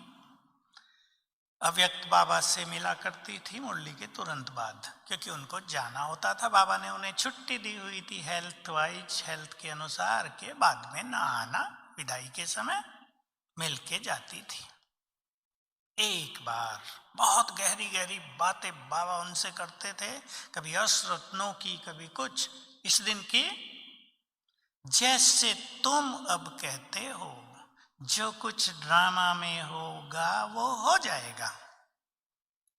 अव्यक्त बाबा से मिला करती थी मुरली के तुरंत बाद, क्योंकि उनको जाना होता था। बाबा ने उन्हें छुट्टी दी हुई थी हेल्थ वाइज, हेल्थ के अनुसार के बाद में ना आना, विदाई के समय मिल के जाती थी। एक बार बहुत गहरी गहरी बातें बाबा उनसे करते थे, कभी अश्रत्नों की, कभी कुछ। इस दिन की, जैसे तुम अब कहते हो जो कुछ ड्रामा में होगा वो हो जाएगा,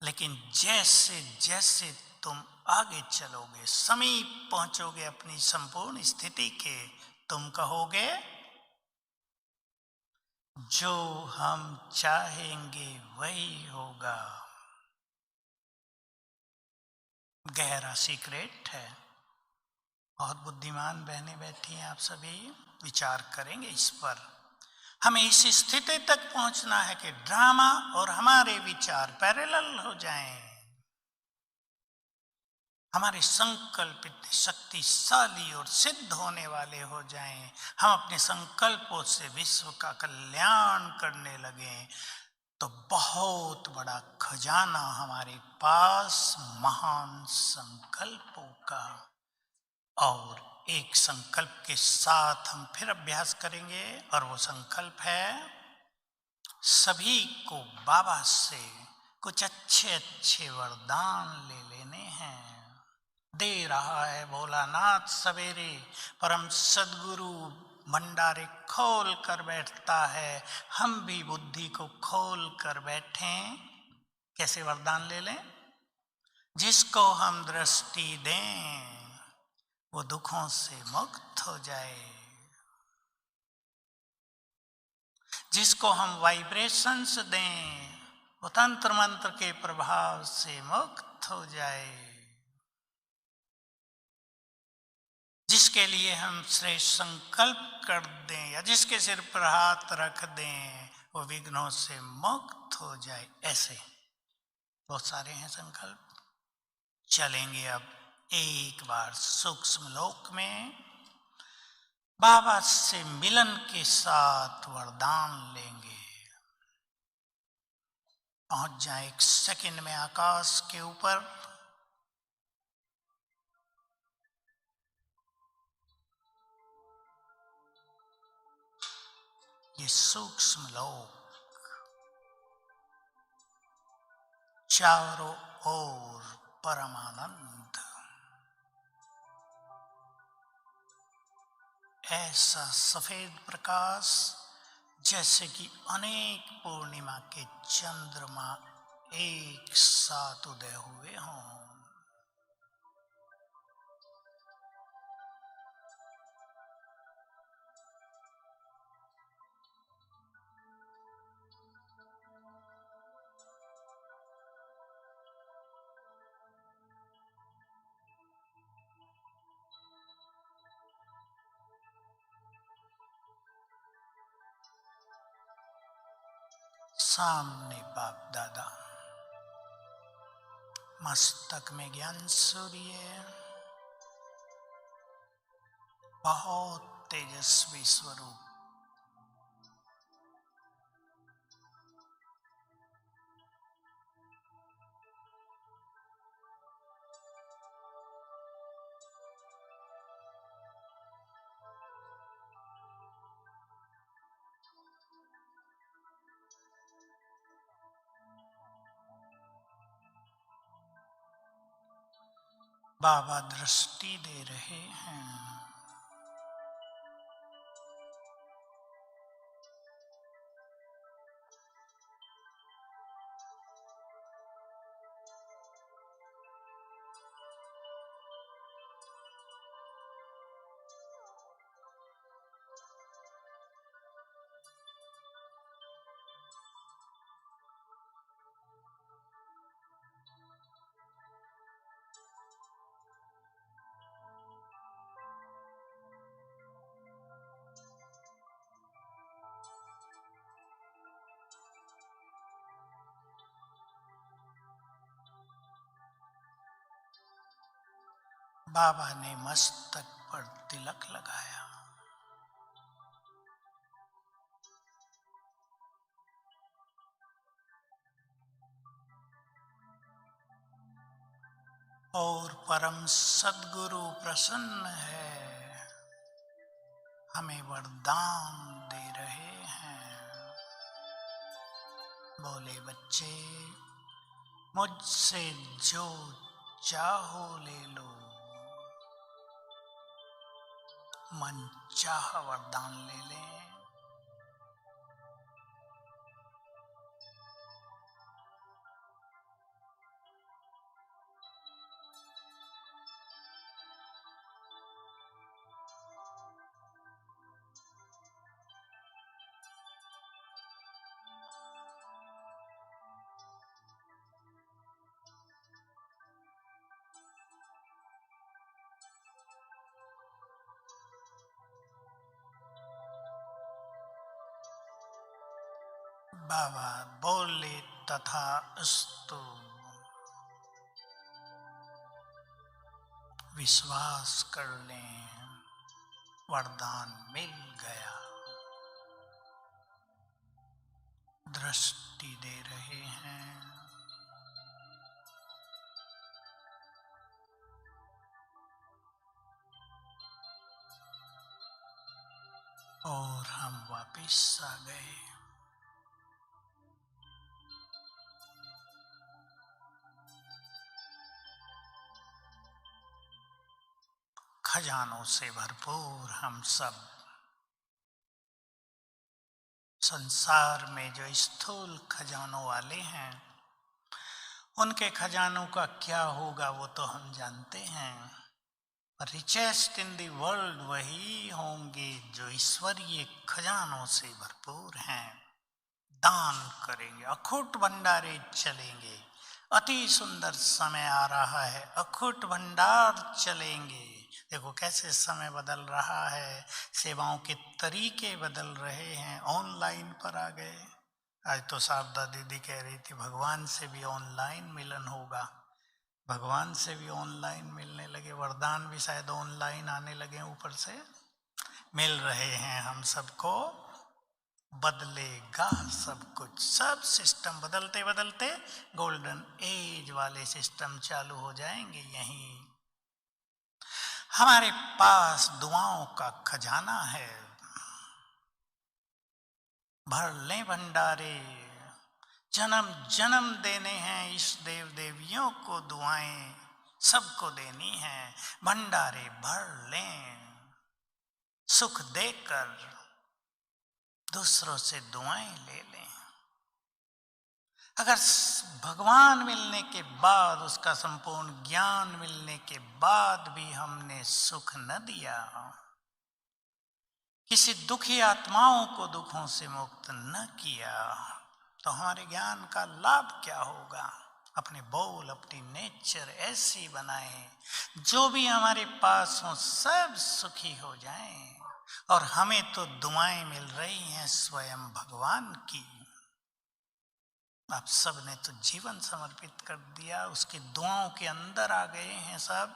लेकिन जैसे जैसे तुम आगे चलोगे, समीप पहुंचोगे अपनी संपूर्ण स्थिति के, तुम कहोगे जो हम चाहेंगे वही होगा। गहरा सीक्रेट है। बहुत बुद्धिमान बहनें बैठी हैं, आप सभी विचार करेंगे इस पर। हमें इस स्थिति तक पहुंचना है कि ड्रामा और हमारे विचार पैरेलल हो जाएं। हमारे संकल्प इतने शक्तिशाली और सिद्ध होने वाले हो जाएं। हम अपने संकल्पों से विश्व का कल्याण करने लगें तो बहुत बड़ा खजाना हमारे पास महान संकल्पों का। और एक संकल्प के साथ हम फिर अभ्यास करेंगे, और वो संकल्प है सभी को बाबा से कुछ अच्छे अच्छे वरदान ले लेने हैं। दे रहा है भोलानाथ सवेरे, परम सदगुरु भंडारे खोल कर बैठता है। हम भी बुद्धि को खोल कर बैठें। कैसे वरदान ले लें? जिसको हम दृष्टि दें वो दुखों से मुक्त हो जाए, जिसको हम वाइब्रेशंस दें वो तंत्र मंत्र के प्रभाव से मुक्त हो जाए, जिसके लिए हम श्रेष्ठ संकल्प कर दें या जिसके सिर पर हाथ रख दें वो विघ्नों से मुक्त हो जाए। ऐसे बहुत सारे हैं संकल्प। चलेंगे अब एक बार सूक्ष्म लोक में, बाबा से मिलन के साथ वरदान लेंगे। पहुंच जाए एक सेकंड में आकाश के ऊपर। ये सूक्ष्म लोक चारों ओर परमानंद, ऐसा सफेद प्रकाश जैसे कि अनेक पूर्णिमा के चंद्रमा एक साथ उदय हुए हों। सामने बाप दादा, मस्तक में ज्ञान सूर्य, बहुत तेजस्वी स्वरूप। बाबा दृष्टि दे रहे हैं। बाबा ने मस्तक पर तिलक लगाया। और परम सद्गुरु प्रसन्न है, हमें वरदान दे रहे हैं। बोले बच्चे, मुझसे जो चाहो ले लो, मन चाह वरदान ले लें। बाबा बोले तथास्तु, विश्वास कर लें, वरदान मिल गया। दृष्टि दे रहे हैं। और हम वापिस आ गए। खजानों से भरपूर हम सब, संसार में जो स्थूल खजानों वाले हैं, उनके खजानों का क्या होगा वो तो हम जानते हैं। रिचेस्ट इन द वर्ल्ड वही होंगे जो ईश्वरीय खजानों से भरपूर हैं। दान करेंगे, अखुट भंडारे चलेंगे। अति सुंदर समय आ रहा है, अखुट भंडार चलेंगे। देखो कैसे समय बदल रहा है, सेवाओं के तरीके बदल रहे हैं, ऑनलाइन पर आ गए। आज तो शारदा दीदी कह रही थी भगवान से भी ऑनलाइन मिलन होगा, भगवान से भी ऑनलाइन मिलने लगे, वरदान भी शायद ऑनलाइन आने लगे, ऊपर से मिल रहे हैं हम सबको। बदलेगा सब कुछ, सब सिस्टम बदलते बदलते गोल्डन एज वाले सिस्टम चालू हो जाएंगे। यहीं हमारे पास दुआओं का खजाना है, भर लें भंडारे। जन्म जन्म देने हैं इस देव देवियों को, दुआएं सबको देनी है। भंडारे भर लें, सुख देकर दूसरों से दुआएं ले लें। अगर भगवान मिलने के बाद, उसका संपूर्ण ज्ञान मिलने के बाद भी हमने सुख न दिया, किसी दुखी आत्माओं को दुखों से मुक्त न किया, तो हमारे ज्ञान का लाभ क्या होगा? अपने बोल, अपनी नेचर ऐसी बनाएं जो भी हमारे पास हो सब सुखी हो जाएं। और हमें तो दुआएं मिल रही हैं स्वयं भगवान की। आप सब ने तो जीवन समर्पित कर दिया, उसकी दुआओं के अंदर आ गए हैं सब,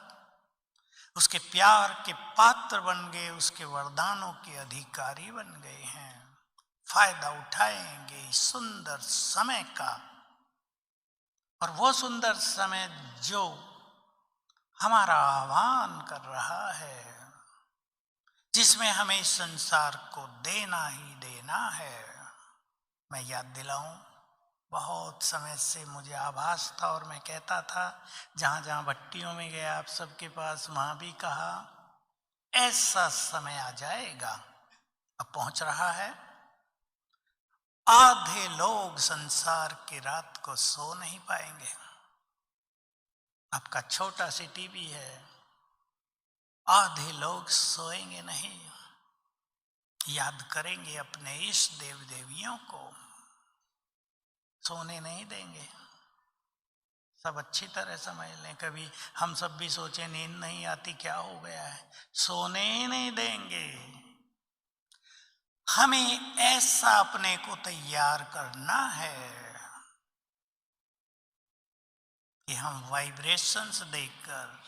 उसके प्यार के पात्र बन गए, उसके वरदानों के अधिकारी बन गए हैं। फायदा उठाएंगे सुंदर समय का, और वो सुंदर समय जो हमारा आह्वान कर रहा है, जिसमें हमें संसार को देना ही देना है। मैं याद दिलाऊं, बहुत समय से मुझे आभास था और मैं कहता था, जहां जहां भट्टियों में गया आप सबके पास, वहां भी कहा, ऐसा समय आ जाएगा, अब पहुंच रहा है, आधे लोग संसार की रात को सो नहीं पाएंगे। आपका छोटा सी टीवी है, आधे लोग सोएंगे नहीं, याद करेंगे अपने इष्ट देव देवियों को, सोने नहीं देंगे। सब अच्छी तरह समझ लें। कभी हम सब भी सोचे नींद नहीं आती, क्या हो गया है? सोने ही नहीं देंगे। हमें ऐसा अपने को तैयार करना है कि हम वाइब्रेशंस देकर,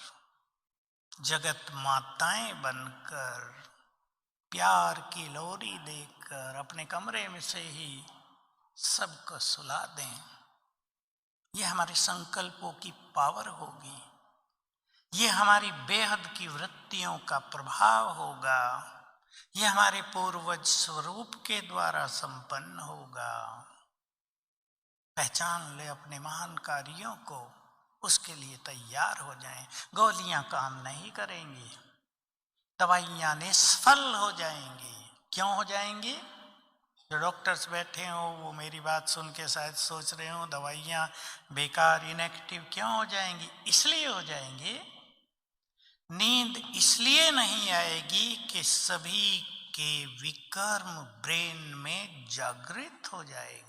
जगत माताएं बनकर, प्यार की लोरी देकर अपने कमरे में से ही सबको सुला दें। यह हमारे संकल्पों की पावर होगी, ये हमारी बेहद की वृत्तियों का प्रभाव होगा, यह हमारे पूर्वज स्वरूप के द्वारा संपन्न होगा। पहचान ले अपने महान कार्यों को, उसके लिए तैयार हो जाएं। गोलियां काम नहीं करेंगी, दवाइयां निष्फल हो जाएंगी। क्यों हो जाएंगी? जो डॉक्टर्स बैठे हो वो मेरी बात सुन के शायद सोच रहे हो दवाइयां बेकार, इनएक्टिव क्यों हो जाएंगी? इसलिए हो जाएंगी, नींद इसलिए नहीं आएगी कि सभी के विकर्म ब्रेन में जागृत हो जाएंगे।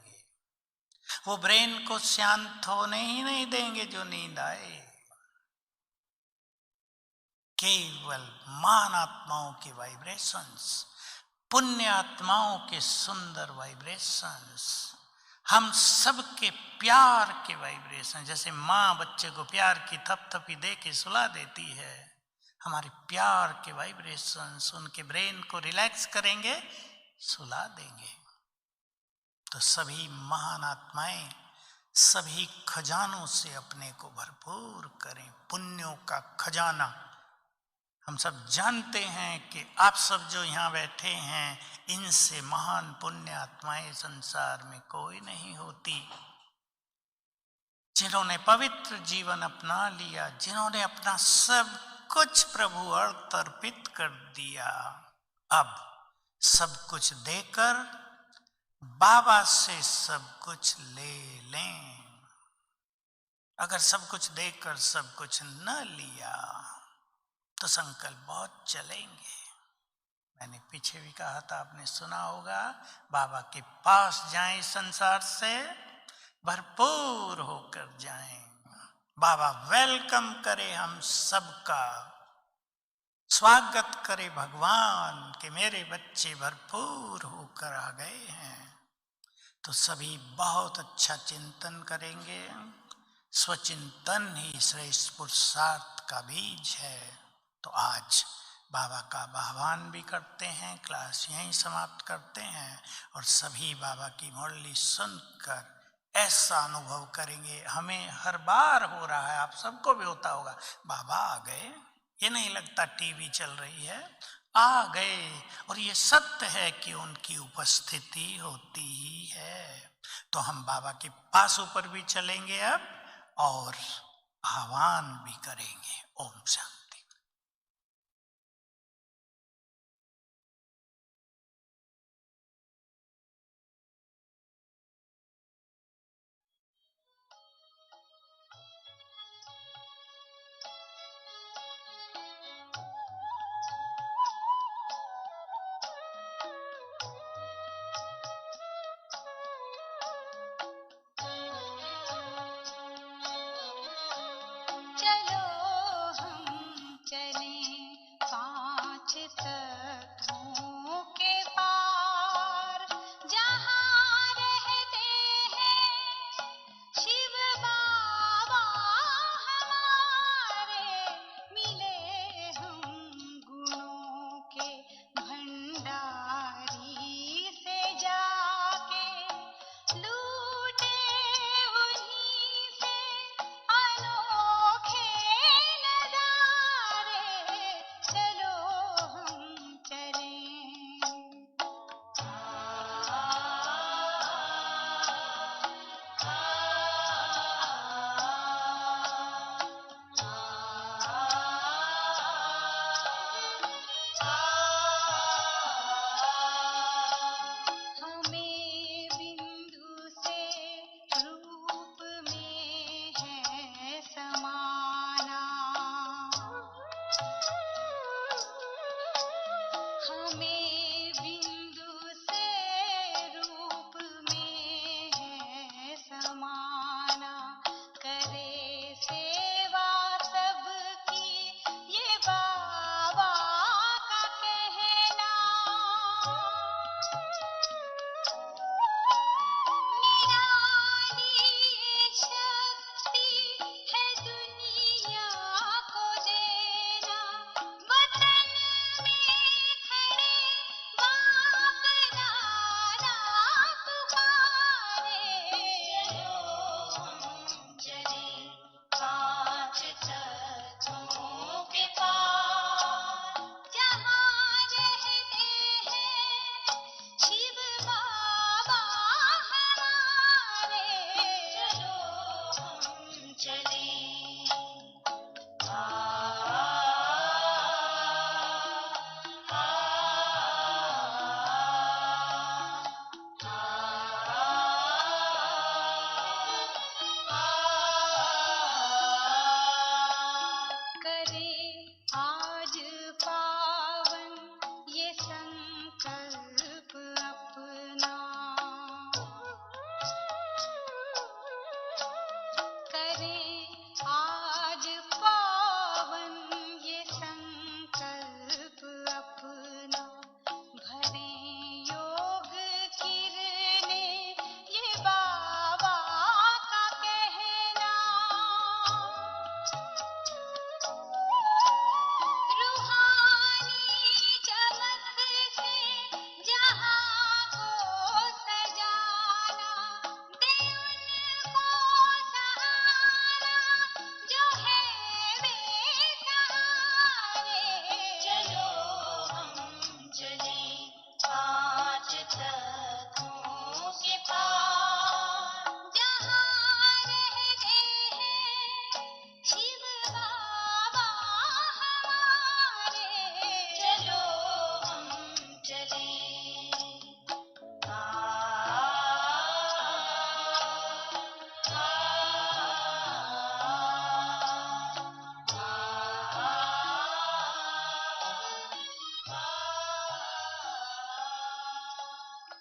वो ब्रेन को शांत होने ही नहीं देंगे जो नींद आए। केवल महान आत्माओं के वाइब्रेशंस, पुण्य आत्माओं के सुंदर वाइब्रेशंस, हम सबके प्यार के वाइब्रेशन, जैसे माँ बच्चे को प्यार की थपथपी दे के सुला देती है, हमारे प्यार के वाइब्रेशंस उनके ब्रेन को रिलैक्स करेंगे, सुला देंगे। तो सभी महान आत्माएं सभी खजानों से अपने को भरपूर करें। पुण्यों का खजाना हम सब जानते हैं कि आप सब जो यहाँ बैठे हैं, इनसे महान पुण्य आत्माएं संसार में कोई नहीं होती। जिन्होंने पवित्र जीवन अपना लिया, जिन्होंने अपना सब कुछ प्रभु अर्थ अर्पित कर दिया, अब सब कुछ देकर बाबा से सब कुछ ले लें। अगर सब कुछ देकर सब कुछ न लिया तो संकल्प बहुत चलेंगे। मैंने पीछे भी कहा था, आपने सुना होगा, बाबा के पास जाएं, संसार से भरपूर होकर जाएं। बाबा वेलकम करे हम सबका, स्वागत करे भगवान के मेरे बच्चे भरपूर होकर आ गए हैं। तो सभी बहुत अच्छा चिंतन करेंगे। स्वचिंतन ही श्रेष्ठ पुरुषार्थ का बीज है। तो आज बाबा का आह्वान भी करते हैं, क्लास यहीं समाप्त करते हैं, और सभी बाबा की मुरली सुनकर ऐसा अनुभव करेंगे। हमें हर बार हो रहा है, आप सबको भी होता होगा, बाबा आ गए, ये नहीं लगता टीवी चल रही है, आ गए। और ये सत्य है कि उनकी उपस्थिति होती ही है। तो हम बाबा के पास ऊपर भी चलेंगे अब और आह्वान भी करेंगे। ओम शांति।